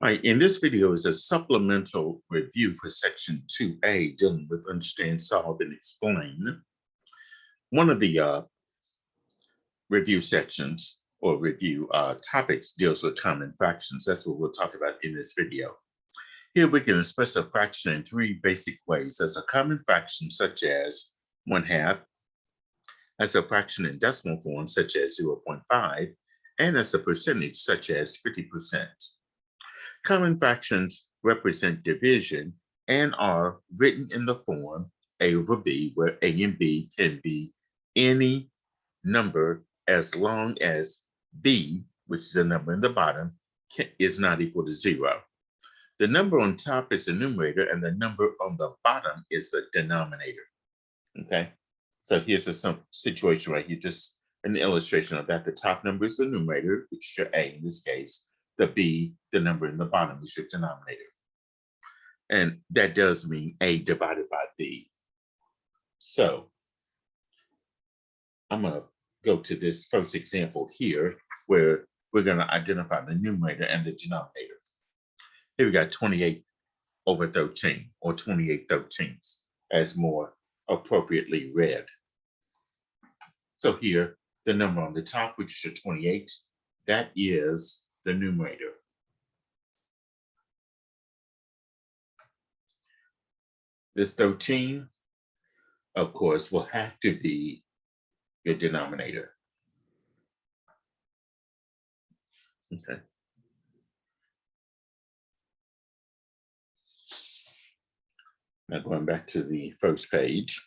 All right, in this video is a supplemental review for section 2A dealing with understand, solve, and explain. One of the review sections or review topics deals with common fractions. That's what we'll talk about in this video. Here we can express a fraction in three basic ways: as a common fraction such as 1/2, as a fraction in decimal form such as 0.5, and as a percentage such as 50%. Common fractions represent division and are written in the form A over B, where A and B can be any number as long as B, which is the number in the bottom, is not equal to 0. The number on top is the numerator, and the number on the bottom is the denominator. Okay, so here's a situation right here, just an illustration of that. The top number is the numerator, which is your A in this case. The B, the number in the bottom, is your denominator. And that does mean A divided by B. So I'm going to go to this first example here, where we're going to identify the numerator and the denominator. Here we got 28 over 13, or 28 thirteenths, as more appropriately read. So here, the number on the top, which is your 28, that is the numerator. This 13, of course, will have to be your denominator. Okay. Now going back to the first page.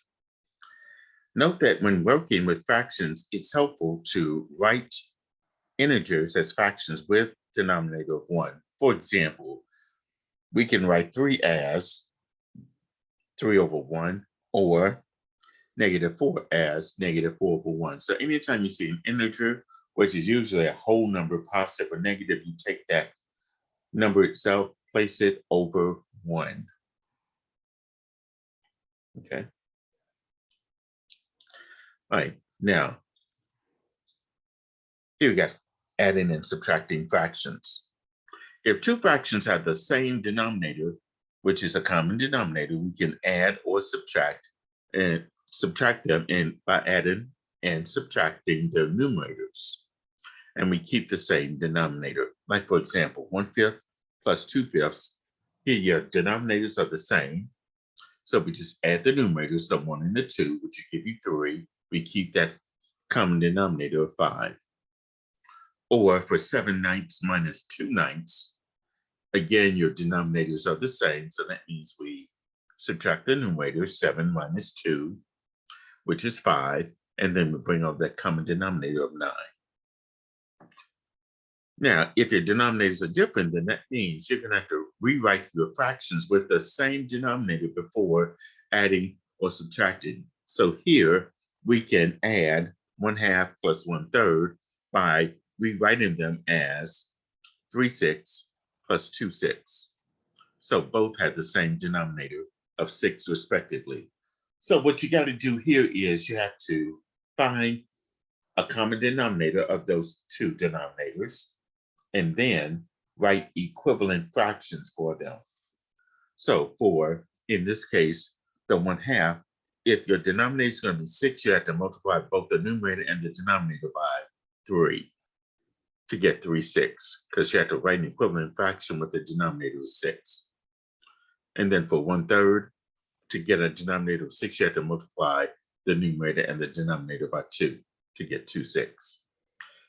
Note that when working with fractions, it's helpful to write integers as fractions with denominator of 1. For example, we can write 3 as 3 over 1, or -4 as -4 over 1. So anytime you see an integer, which is usually a whole number, positive or negative, you take that number itself, place it over 1. Okay. All right, now, here we got adding and subtracting fractions. If two fractions have the same denominator, which is a common denominator, we can add or subtract them by adding and subtracting their numerators. And we keep the same denominator. Like, for example, 1/5 plus 2/5. Here your denominators are the same. So we just add the numerators, the 1 and the 2, which will give you 3. We keep that common denominator of 5. Or for 7/9 minus 2/9, again, your denominators are the same. So that means we subtract the numerator, 7 minus 2, which is 5. And then we bring out that common denominator of 9. Now, if your denominators are different, then that means you're going to have to rewrite your fractions with the same denominator before adding or subtracting. So here we can add 1/2 plus 1/3 by rewriting them as 3/6 plus 2/6. So both have the same denominator of 6 respectively. So what you got to do here is you have to find a common denominator of those two denominators, and then write equivalent fractions for them. So for, in this case, the 1/2, if your denominator is going to be 6, you have to multiply both the numerator and the denominator by 3 to get 3/6, because you have to write an equivalent fraction with the denominator of 6. And then for 1/3, to get a denominator of 6, you have to multiply the numerator and the denominator by 2 to get 2/6.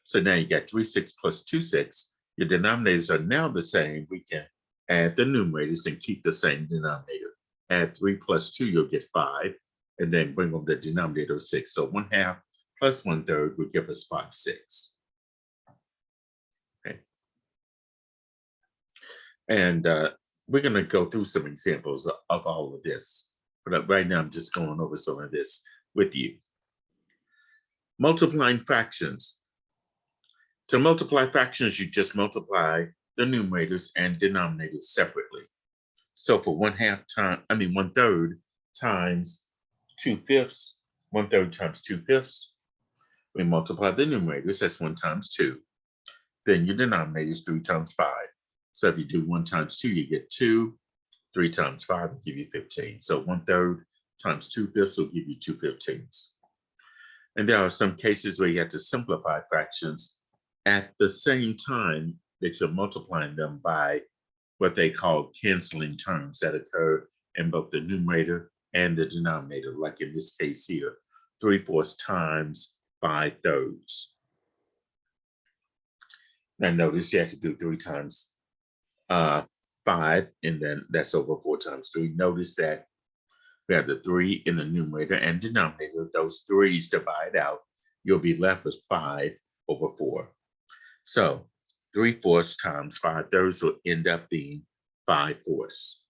So now you got 3/6 plus 2/6. Your denominators are now the same. We can add the numerators and keep the same denominator. Add 3 plus 2, you'll get 5, and then bring on the denominator of 6. So 1/2 plus 1/3 will give us 5/6. Okay. And we're going to go through some examples of all of this. But right now, I'm just going over some of this with you. Multiplying fractions. To multiply fractions, you just multiply the numerators and denominators separately. So for 1/3 times 2/5, 1/3 times 2/5, we multiply the numerators, that's 1 times 2. Then your denominator is 3 times 5. So if you do 1 times 2, you get 2. 3 times 5 will give you 15. So 1/3 times 2/5 will give you 2/15. And there are some cases where you have to simplify fractions at the same time that you're multiplying them by what they call canceling terms that occur in both the numerator and the denominator, like in this case here, 3/4 times 5/3. Now notice you have to do 3 times 5, and then that's over 4 times 3. Notice that we have the 3 in the numerator and denominator. Those 3's divide out. You'll be left with 5/4. So 3/4 times 5/3 will end up being 5/4.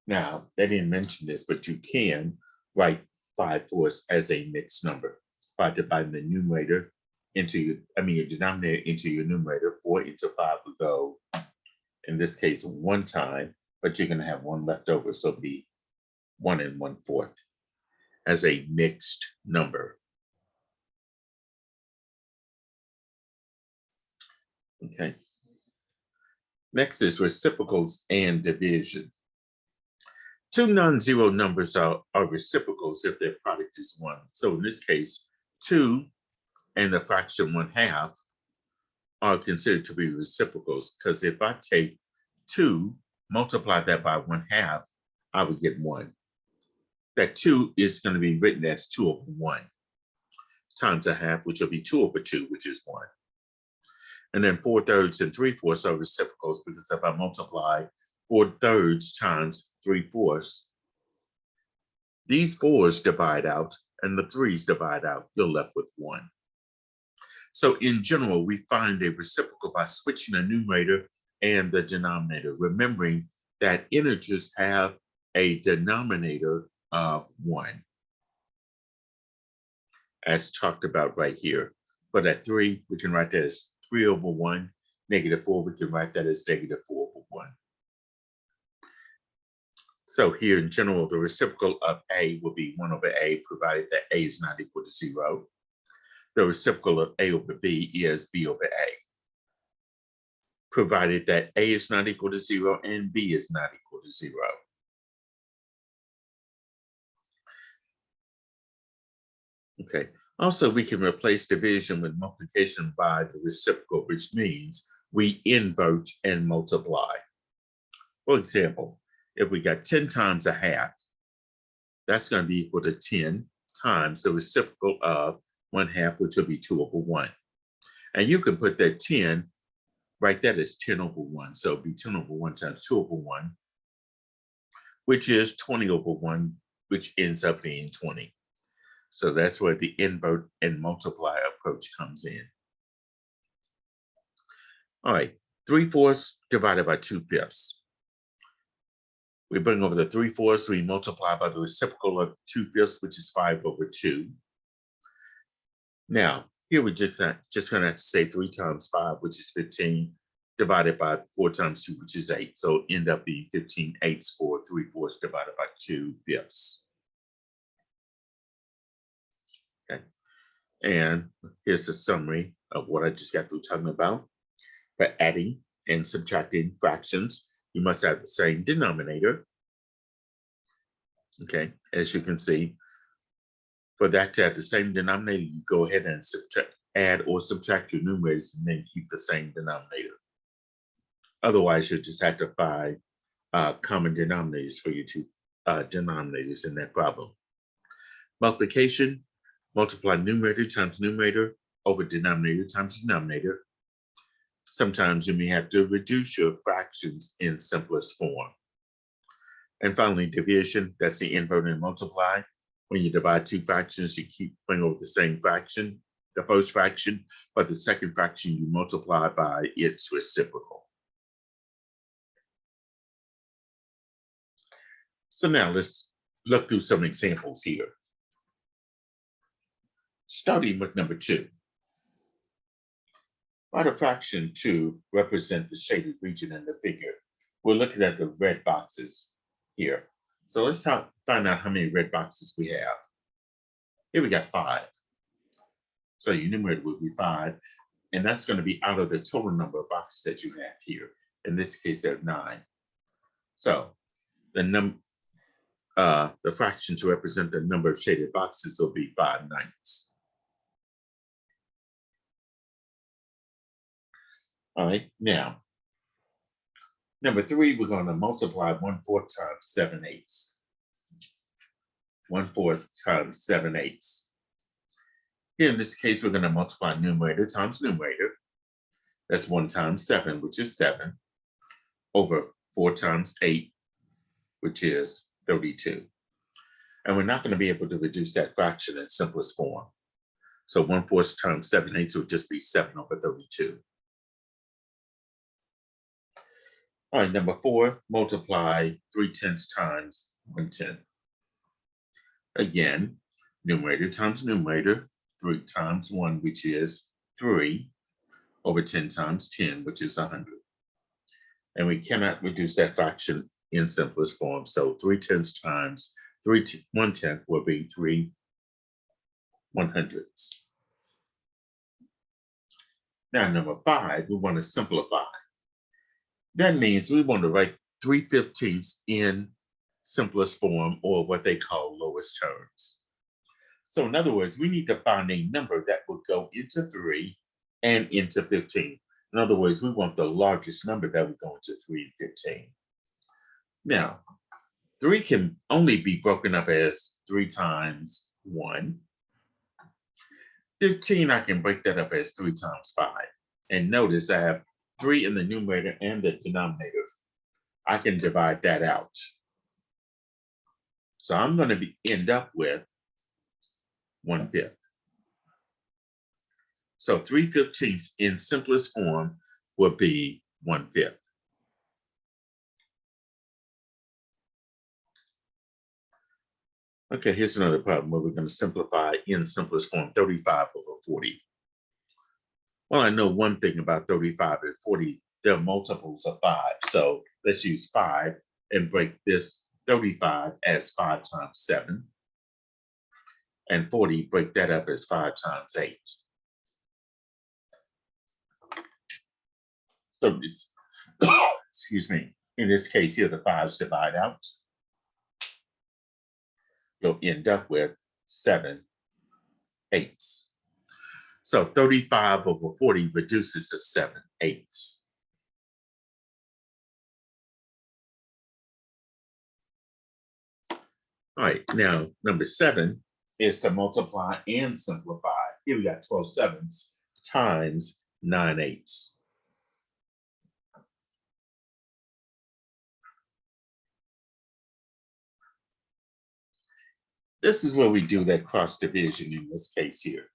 Now, they didn't mention this, but you can write 5/4 as a mixed number by dividing the numerator into your denominator into your numerator. 4 into 5 will go, in this case, 1 time, but you're going to have 1 left over, so it'll be 1 1/4 as a mixed number. Okay. Next is reciprocals and division. 2 non-zero numbers are reciprocals if their product is 1. So in this case, 2 and the fraction 1/2 are considered to be reciprocals, because if I take 2, multiply that by 1/2, I would get 1. That 2 is going to be written as 2/1 times 1/2, which will be 2/2, which is 1. And then 4/3 and 3/4 are reciprocals, because if I multiply 4/3 times 3/4, these 4's divide out and the 3's divide out. You're left with 1. So in general, we find a reciprocal by switching the numerator and the denominator, remembering that integers have a denominator of 1, as talked about right here. But at 3, we can write that as 3/1. -4, we can write that as -4/1. So here in general, the reciprocal of A will be 1/A, provided that A is not equal to 0. The reciprocal of A/B is B/A, provided that A is not equal to 0 and B is not equal to 0. Okay. Also, we can replace division with multiplication by the reciprocal, which means we invert and multiply. For example, if we got 10 times 1/2, that's going to be equal to 10 times the reciprocal of 1/2, which will be 2/1. And you can put that 10, write that as 10/1. So it'll be 10/1 times 2/1, which is 20/1, which ends up being 20. So that's where the invert and multiply approach comes in. All right, 3/4 divided by 2/5. We bring over the 3/4, we multiply by the reciprocal of 2/5, which is 5/2. Now, here we're just going to have to say 3 times 5, which is 15, divided by 4 times 2, which is 8. So end up being 15/8 for 3/4 divided by 2/5. Okay. And here's a summary of what I just got through talking about. For adding and subtracting fractions, you must have the same denominator. Okay, as you can see, for that to have the same denominator, you go ahead and add or subtract your numerators and then keep the same denominator. Otherwise, you just have to find common denominators for your two denominators in that problem. Multiplication, multiply numerator times numerator over denominator times denominator. Sometimes you may have to reduce your fractions in simplest form. And finally, division, that's the invert and multiply. When you divide 2 fractions, you keep bring over the same fraction, the first fraction, but the second fraction you multiply by its reciprocal. So now let's look through some examples here. Starting with number 2. Write a fraction to represent the shaded region in the figure. We're looking at the red boxes here. So let's find out how many red boxes we have. Here we got 5. So your numerator would be 5. And that's going to be out of the total number of boxes that you have here. In this case, there are 9. So the fraction to represent the number of shaded boxes will be 5/9. All right, now, number 3, we're going to multiply 1/4 times 7/8. 1/4 times 7/8. Here in this case, we're going to multiply numerator times numerator. That's 1 times 7, which is 7, over 4 times 8, which is 32. And we're not going to be able to reduce that fraction in simplest form. So 1/4 times 7/8 would just be 7 over 32. All right, number 4, multiply 3/10 times 1/10. Again, numerator times numerator, 3 times 1, which is 3, over 10 times 10, which is 100. And we cannot reduce that fraction in simplest form. So 3/10 times 1/10 will be 3/100. Now, number 5, we want to simplify. That means we want to write 3/15 in simplest form, or what they call lowest terms. So in other words, we need to find a number that will go into 3 and into 15. In other words, we want the largest number that would go into 3 and 15. Now, 3 can only be broken up as 3 times 1. 15, I can break that up as 3 times 5. And notice I have 3 in the numerator and the denominator. I can divide that out. So I'm going to end up with 1/5. So 3/15 in simplest form will be 1/5. Okay, here's another problem where we're going to simplify in simplest form 35 over 40. Well, I know one thing about 35 and 40, they're multiples of 5. So let's use 5 and break this 35 as 5 times 7. And 40, break that up as 5 times 8. So this, excuse me, in this case here, the 5s divide out. You'll end up with 7/8. So 35 over 40 reduces to 7/8. All right, now number 7 is to multiply and simplify. Here we got 12 sevens times 9/8. This is where we do that cross division in this case here.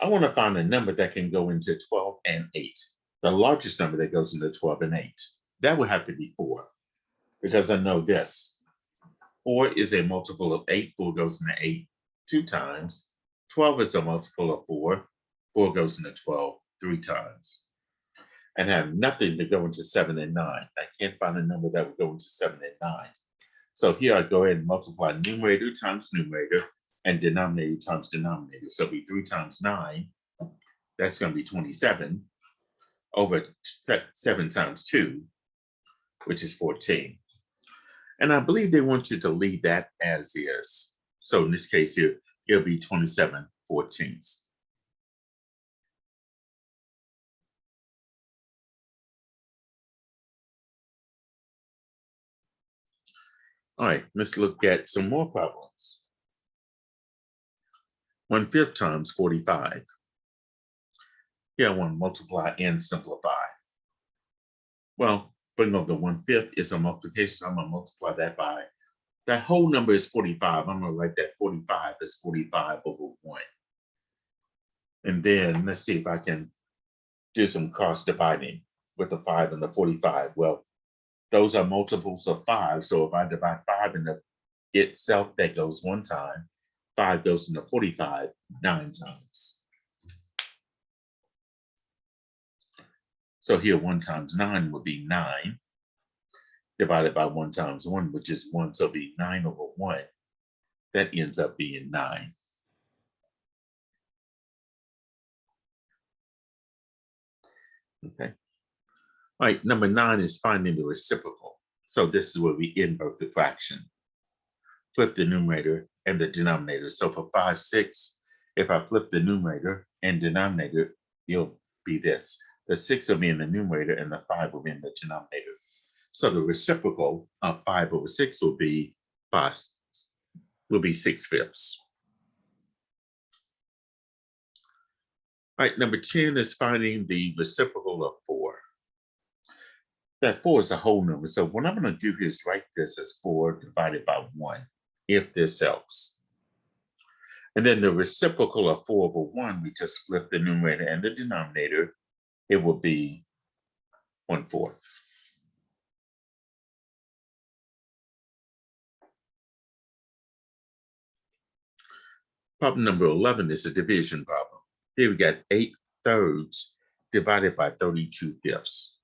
I want to find a number that can go into 12 and 8. The largest number that goes into 12 and 8. That would have to be 4, because I know this. 4 is a multiple of 8. 4 goes into 8 2 times. 12 is a multiple of 4. 4 goes into 12 3 times. And I have nothing to go into 7 and 9. I can't find a number that would go into 7 and 9. So here I go ahead and multiply numerator times numerator and denominator times denominator. So it'll be 3 times 9. That's going to be 27 over 7 times 2, which is 14. And I believe they want you to leave that as is. So in this case here, it'll be 27/14. All right, let's look at some more problems. 1/5 times 45. Here I want to multiply and simplify. Well, bring over the 1/5 is a multiplication. So I'm going to multiply that by, that whole number is 45. I'm going to write that 45 as 45 over 1. And then let's see if I can do some cross dividing with the 5 and the 45. Well, those are multiples of 5. So if I divide 5 into itself, that goes 1 time. 5 goes into 45 9 times. So here 1 times 9 would be 9, divided by 1 times 1, which is 1. So it'll be 9 over 1. That ends up being 9. Okay. All right, number 9 is finding the reciprocal. So this is where we invert the fraction. Flip the numerator and the denominator. So for 5, 6, if I flip the numerator and denominator, it'll be this. The 6 will be in the numerator and the 5 will be in the denominator. So the reciprocal of 5 over 6 will be 6/5. All right, number 10 is finding the reciprocal of 4. That 4 is a whole number. So what I'm going to do here is write this as 4 divided by 1, if this helps. And then the reciprocal of 4 over 1, we just flip the numerator and the denominator. It will be 1/4. Problem number 11 is a division problem. Here we got 8/3 divided by 32/5.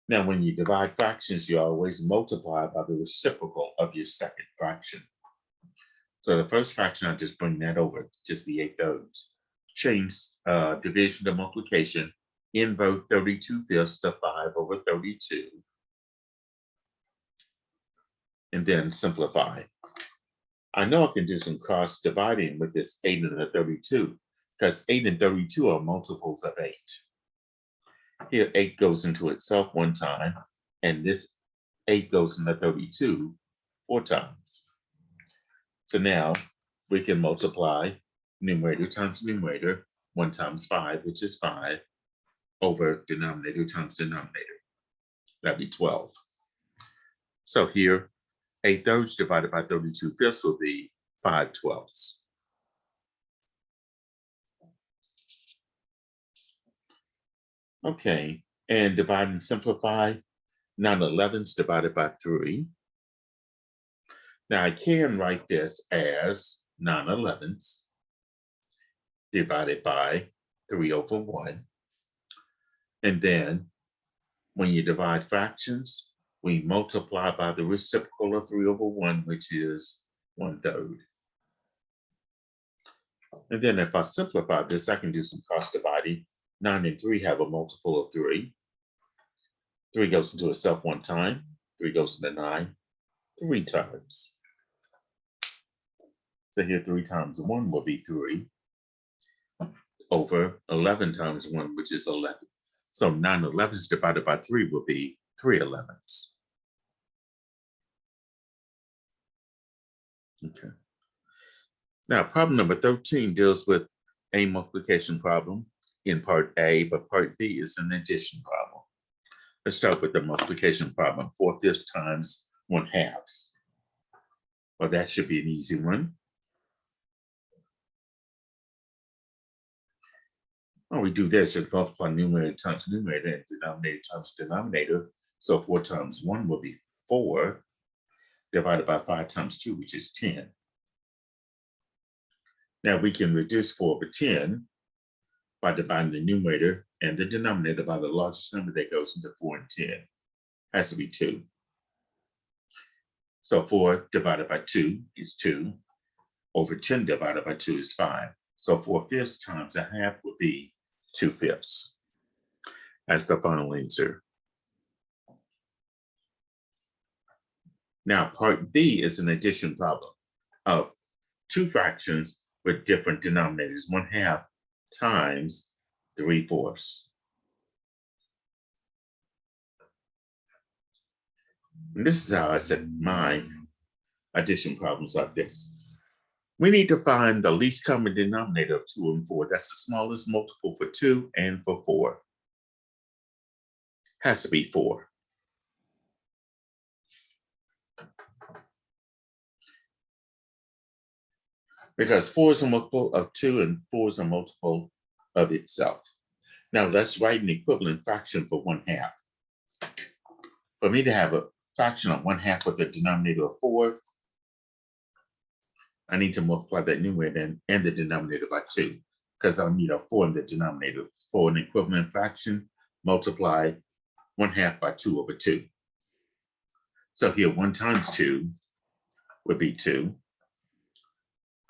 Now, when you divide fractions, you always multiply by the reciprocal of your second fraction. So the first fraction, I'll just bring that over, just the 8/3. Change division to multiplication, invert 32/5 to 5 over 32, and then simplify. I know I can do some cross dividing with this 8 and the 32, because 8 and 32 are multiples of 8. Here, 8 goes into itself 1 time, and this 8 goes into 32 4 times. So now we can multiply numerator times numerator, 1 times 5, which is 5, over denominator times denominator. That'd be 12. So here, 8/3 divided by 32/5 will be 5/12. Okay, and divide and simplify. 9/11 divided by 3. Now I can write this as 9/11 divided by 3 over 1. And then when you divide fractions, we multiply by the reciprocal of 3 over 1, which is 1/3. And then if I simplify this, I can do some cross dividing. 9 and 3 have a multiple of 3. 3 goes into itself 1 time. 3 goes into 9 3 times. So here 3 times 1 will be 3 over 11 times 1, which is 11. So 9/11 divided by 3 will be 3/11. Okay. Now, problem number 13 deals with a multiplication problem in part A, but part B is an addition problem. Let's start with the multiplication problem. 4/5 times 1/2. Well, that should be an easy one. All we do there is just multiply numerator times numerator and denominator times denominator. So 4 times 1 will be 4, divided by 5 times 2, which is 10. Now we can reduce 4 over 10 by dividing the numerator and the denominator by the largest number that goes into 4 and 10. Has to be 2. So 4 divided by 2 is 2. Over 10 divided by 2 is 5. So 4/5 times 1/2 would be 2/5. That's the final answer. Now, part B is an addition problem of 2 fractions with different denominators. 1/2 times 3/4. And this is how I set my addition problems like this. We need to find the least common denominator of 2 and 4. That's the smallest multiple for 2 and for 4. Has to be 4. Because 4 is a multiple of 2 and 4 is a multiple of itself. Now let's write an equivalent fraction for 1/2. For me to have a fraction of 1/2 with a denominator of 4, I need to multiply that numerator and the denominator by 2, because I'll need a 4 in the denominator. For an equivalent fraction, multiply 1/2 by 2 over 2. So here 1 times 2 would be 2.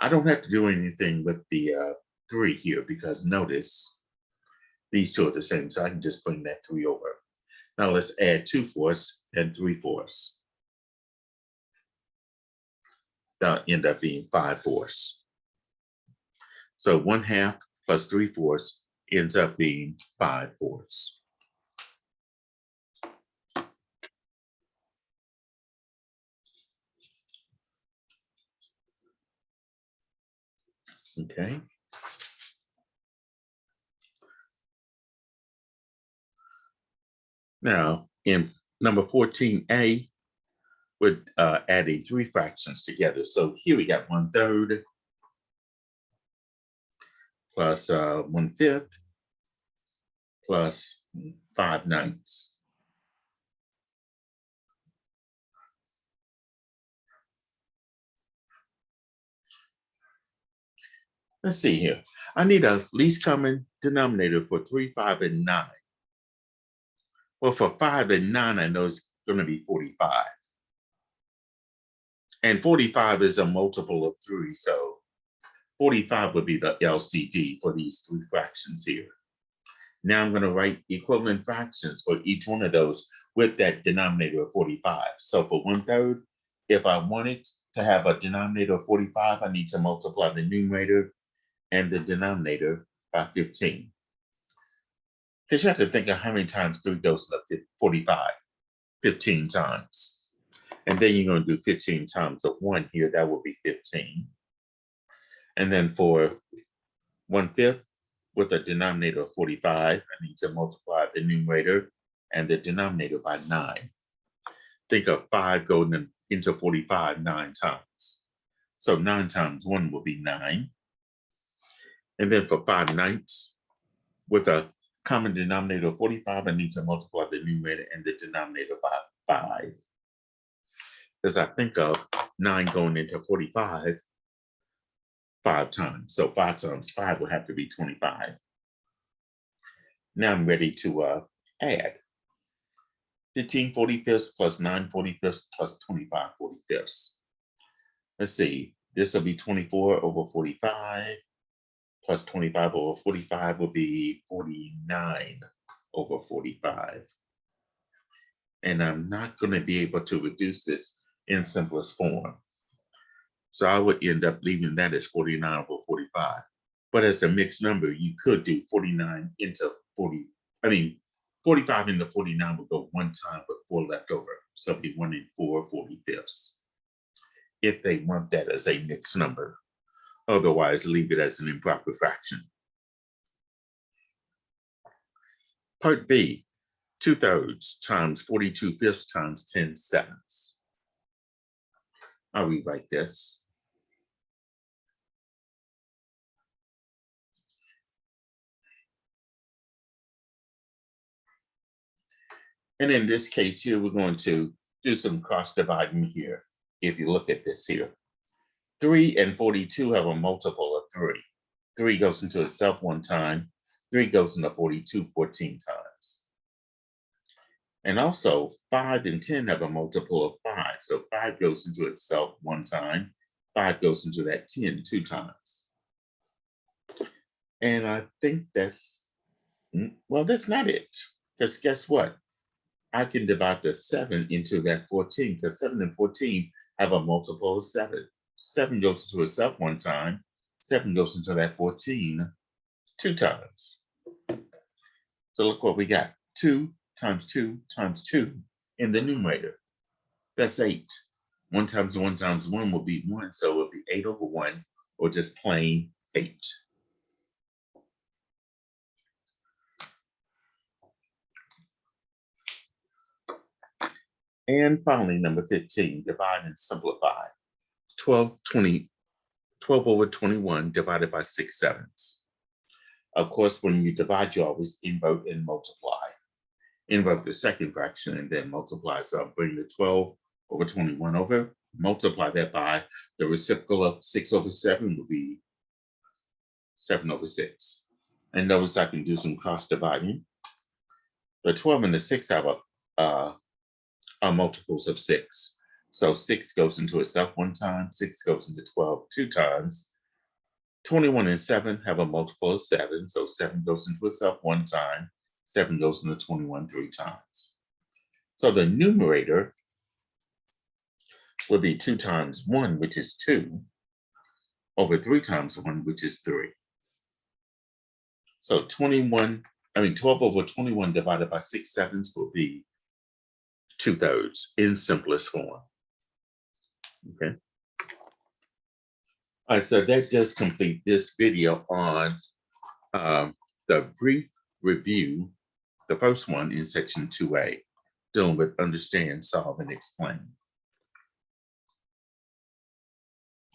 I don't have to do anything with the 3 here, because notice These two are the same, so I can just bring that 3 over. Now let's add 2/4 and 3/4. That'll end up being 5/4. So 1/2 plus 3/4 ends up being 5/4. Okay. Now in number 14a, we're adding 3 fractions together. So here we got 1/3 plus 1/5 plus 5/9. Let's see here. I need a least common denominator for 3, 5, and 9. Well, for 5 and 9, I know it's going to be 45. And 45 is a multiple of 3, so 45 would be the LCD for these 3 fractions here. Now I'm going to write equivalent fractions for each one of those with that denominator of 45. So for 1/3, if I wanted to have a denominator of 45, I need to multiply the numerator and the denominator by 15. Because you have to think of how many times 3 goes to 45, 15 times. And then you're going to do 15 times of 1 here, that would be 15. And then for 1/5, with a denominator of 45, I need to multiply the numerator and the denominator by 9. Think of 5 going into 45 9 times. So 9 times 1 will be 9. And then for 5/9, with a common denominator of 45, I need to multiply the numerator and the denominator by 5. Because I think of 9 going into 45 5 times. So 5 times 5 would have to be 25. Now I'm ready to add 15 45ths plus 9 45ths plus 25 45ths. Let's see, this will be 24 over 45 plus 25 over 45 will be 49 over 45. And I'm not going to be able to reduce this in simplest form. So I would end up leaving that as 49 over 45. But as a mixed number, you could do 49 into 40. 45 into 49 would go 1 time with 4 left over. So it'd be 1 4 45ths. If they want that as a mixed number. Otherwise, leave it as an improper fraction. Part B, 2/3 times 42/5 times 10/7. I'll rewrite this. And in this case here, we're going to do some cross dividing here. If you look at this here, 3 and 42 have a multiple of 3. 3 goes into itself 1 time. 3 goes into 42 14 times. And also 5 and 10 have a multiple of 5. So 5 goes into itself 1 time. 5 goes into that 10 2 times. And I think that's, well, that's not it. Because guess what? I can divide the 7 into that 14 because 7 and 14 have a multiple of 7. 7 goes into itself 1 time. 7 goes into that 14 2 times. So look what we got. 2 times 2 times 2 in the numerator. That's 8. 1 times 1 times 1 will be 1. So it will be 8 over 1 or just plain 8. And finally, number 15, divide and simplify. 12 over 21 divided by 6/7. Of course, when you divide, you always invert and multiply. Invert the second fraction and then multiply. So I'll bring the 12 over 21 over, multiply that by the reciprocal of 6 over 7 will be 7 over 6. And notice I can do some cross dividing. The 12 and the 6 have are multiples of 6. So 6 goes into itself 1 time, 6 goes into 12 2 times. 21 and 7 have a multiple of 7. So 7 goes into itself 1 time. 7 goes into 21 3 times. So the numerator will be 2 times 1, which is 2, over 3 times 1, which is 3. So 12 over 21 divided by 6/7 will be 2/3 in simplest form. Okay. All right, so that does complete this video on the brief review, the first one in section 2A, dealing with understand, solve, and explain.